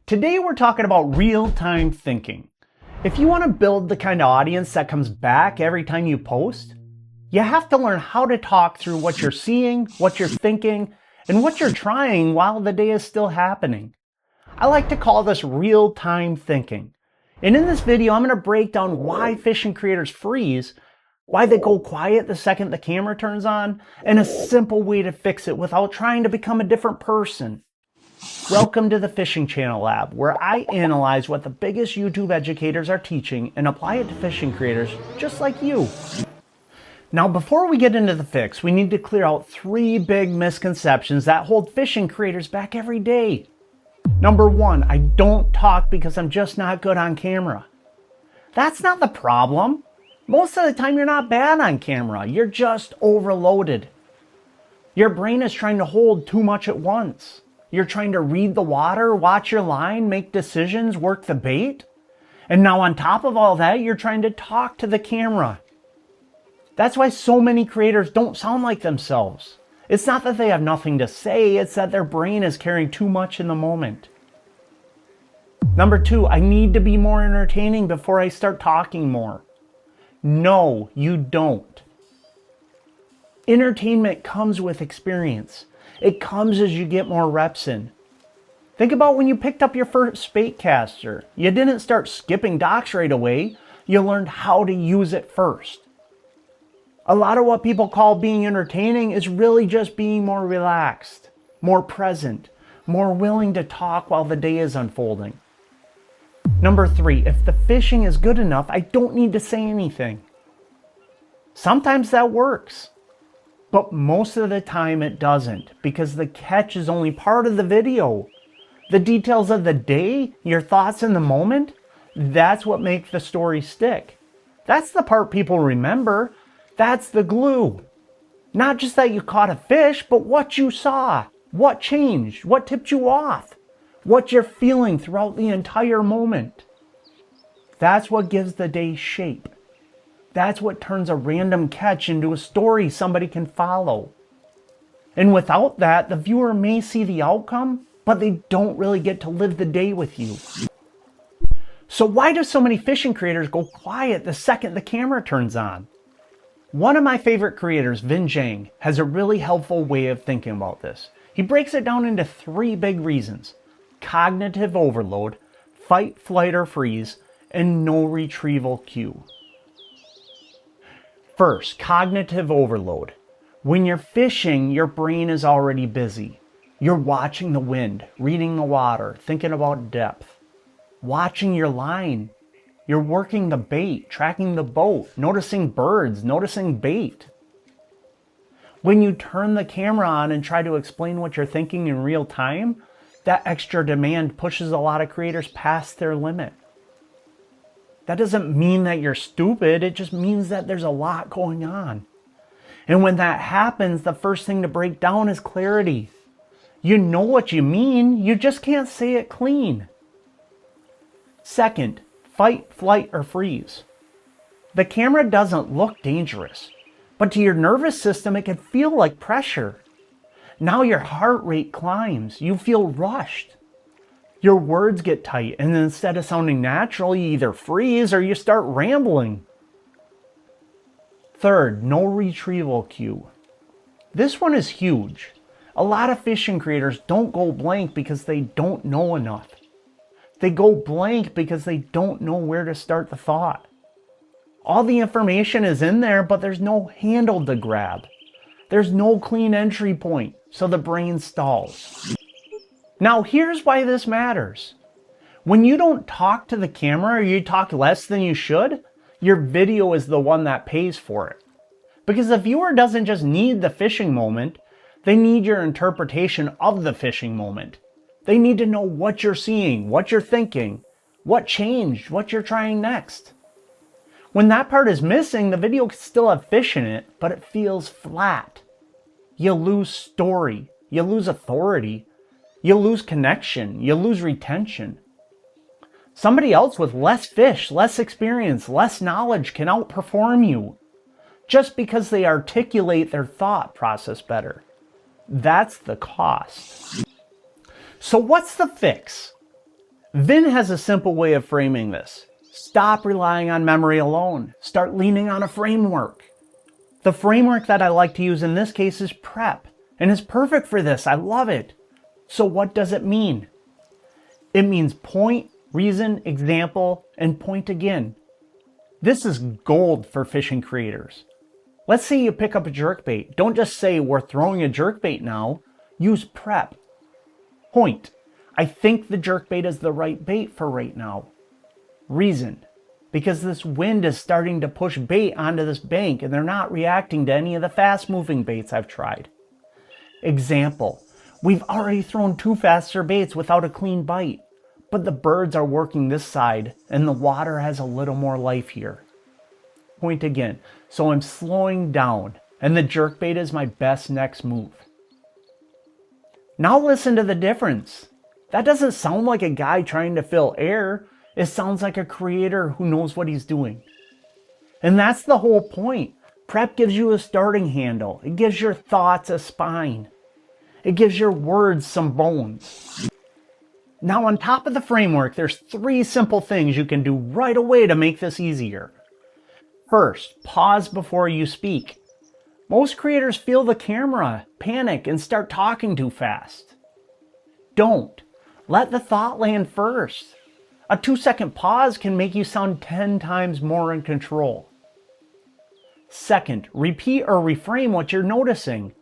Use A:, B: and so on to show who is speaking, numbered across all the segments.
A: Today we're talking about real-time thinking. If you want to build the kind of audience that comes back every time you post, you have to learn how to talk through what you're seeing, what you're thinking, and what you're trying while the day is still happening. I like to call this real-time thinking. And in this video, I'm going to break down why fishing creators freeze, why they go quiet the second the camera turns on, and a simple way to fix it without trying to become a different person. Welcome to the Fishing Channel Lab, where I analyze what the biggest YouTube educators are teaching and apply it to fishing creators just like you. Now, before we get into the fix, we need to clear out 3 big misconceptions that hold fishing creators back every day. Number 1, I don't talk because I'm just not good on camera. That's not the problem. Most of the time you're not bad on camera, you're just overloaded. Your brain is trying to hold too much at once. You're trying to read the water, watch your line, make decisions, work the bait. And now on top of all that, you're trying to talk to the camera. That's why so many creators don't sound like themselves. It's not that they have nothing to say, it's that their brain is carrying too much in the moment. Number 2, I need to be more entertaining before I start talking more. No, you don't. Entertainment comes with experience. It comes as you get more reps in. Think about when you picked up your first bait caster. You didn't start skipping docks right away. You learned how to use it first. A lot of what people call being entertaining is really just being more relaxed, more present, more willing to talk while the day is unfolding. Number 3, if the fishing is good enough, I don't need to say anything. Sometimes that works. But most of the time it doesn't, because the catch is only part of the video. The details of the day, your thoughts in the moment, that's what makes the story stick. That's the part people remember. That's the glue. Not just that you caught a fish, but what you saw, what changed, what tipped you off, what you're feeling throughout the entire moment. That's what gives the day shape. That's what turns a random catch into a story somebody can follow. And without that, the viewer may see the outcome, but they don't really get to live the day with you. So why do so many fishing creators go quiet the second the camera turns on? One of my favorite creators, Vin Zhang, has a really helpful way of thinking about this. He breaks it down into 3 big reasons: cognitive overload, fight, flight, or freeze, and no retrieval cue. First, cognitive overload. When you're fishing, your brain is already busy. You're watching the wind, reading the water, thinking about depth, watching your line. You're working the bait, tracking the boat, noticing birds, noticing bait. When you turn the camera on and try to explain what you're thinking in real time, that extra demand pushes a lot of creators past their limit. That doesn't mean that you're stupid, it just means that there's a lot going on. And when that happens, the first thing to break down is clarity. You know what you mean, you just can't say it clean. Second, fight, flight, or freeze. The camera doesn't look dangerous, but to your nervous system it can feel like pressure. Now your heart rate climbs, you feel rushed. Your words get tight, and instead of sounding natural, you either freeze or you start rambling. Third, no retrieval cue. This one is huge. A lot of fishing creators don't go blank because they don't know enough. They go blank because they don't know where to start the thought. All the information is in there, but there's no handle to grab. There's no clean entry point, so the brain stalls. Now here's why this matters. When you don't talk to the camera or you talk less than you should, your video is the one that pays for it. Because the viewer doesn't just need the fishing moment, they need your interpretation of the fishing moment. They need to know what you're seeing, what you're thinking, what changed, what you're trying next. When that part is missing, the video can still have fish in it, but it feels flat. You lose story, you lose authority, you lose connection, you lose retention. Somebody else with less fish, less experience, less knowledge can outperform you just because they articulate their thought process better. That's the cost. So what's the fix? Vin has a simple way of framing this. Stop relying on memory alone. Start leaning on a framework. The framework that I like to use in this case is PREP, and it's perfect for this. I love it. So what does it mean? It means point, reason, example, and point again. This is gold for fishing creators. Let's say you pick up a jerkbait. Don't just say, we're throwing a jerkbait now. Use PREP. Point. I think the jerkbait is the right bait for right now. Reason. Because this wind is starting to push bait onto this bank and they're not reacting to any of the fast-moving baits I've tried. Example. We've already thrown 2 faster baits without a clean bite, but the birds are working this side and the water has a little more life here. Point again. So I'm slowing down and the jerkbait is my best next move. Now listen to the difference. That doesn't sound like a guy trying to fill air. It sounds like a creator who knows what he's doing. And that's the whole point. Prep gives you a starting handle. It gives your thoughts a spine. It gives your words some bones. Now on top of the framework, there's 3 simple things you can do right away to make this easier. First, pause before you speak. Most creators feel the camera, panic, and start talking too fast. Don't. Let the thought land first. A 2-second pause can make you sound 10 times more in control. Second, repeat or reframe what you're noticing.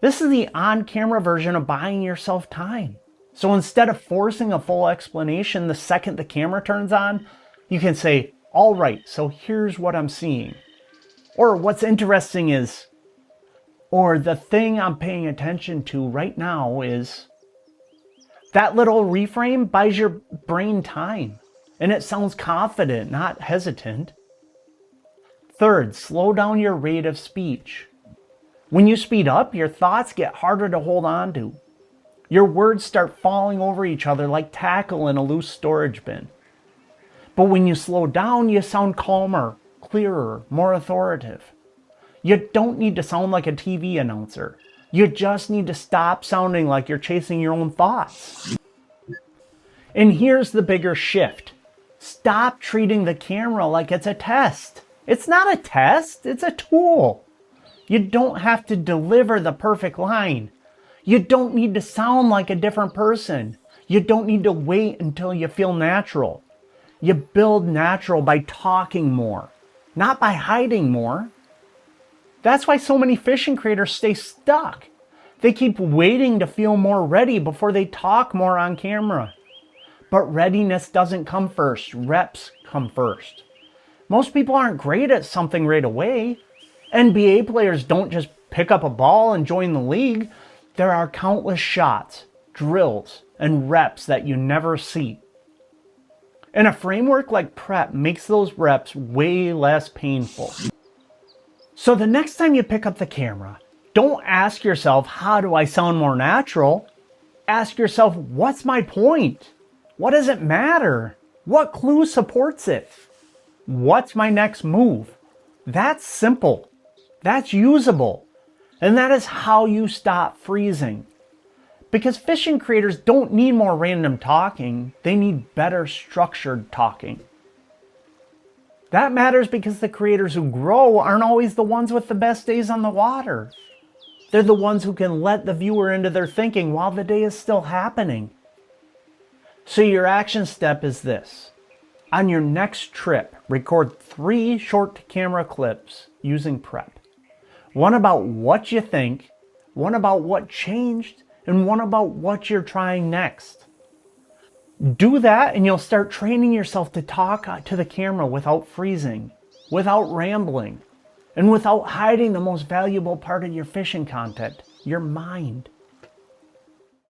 A: This is the on-camera version of buying yourself time. So instead of forcing a full explanation the second the camera turns on, you can say, all right, so here's what I'm seeing. Or what's interesting is, or the thing I'm paying attention to right now is. That little reframe buys your brain time, and it sounds confident, not hesitant. Third, slow down your rate of speech. When you speed up, your thoughts get harder to hold on to. Your words start falling over each other like tackle in a loose storage bin. But when you slow down, you sound calmer, clearer, more authoritative. You don't need to sound like a TV announcer. You just need to stop sounding like you're chasing your own thoughts. And here's the bigger shift. Stop treating the camera like it's a test. It's not a test, it's a tool. You don't have to deliver the perfect line. You don't need to sound like a different person. You don't need to wait until you feel natural. You build natural by talking more, not by hiding more. That's why so many fishing creators stay stuck. They keep waiting to feel more ready before they talk more on camera. But readiness doesn't come first. Reps come first. Most people aren't great at something right away. NBA players don't just pick up a ball and join the league. There are countless shots, drills, and reps that you never see. And a framework like prep makes those reps way less painful. So the next time you pick up the camera, don't ask yourself, how do I sound more natural? Ask yourself, what's my point? What does it matter? What clue supports it? What's my next move? That's simple. That's usable. And that is how you stop freezing. Because fishing creators don't need more random talking. They need better structured talking. That matters because the creators who grow aren't always the ones with the best days on the water. They're the ones who can let the viewer into their thinking while the day is still happening. So your action step is this. On your next trip, record 3 short camera clips using prep. One about what you think, one about what changed, and one about what you're trying next. Do that and you'll start training yourself to talk to the camera without freezing, without rambling, and without hiding the most valuable part of your fishing content, your mind.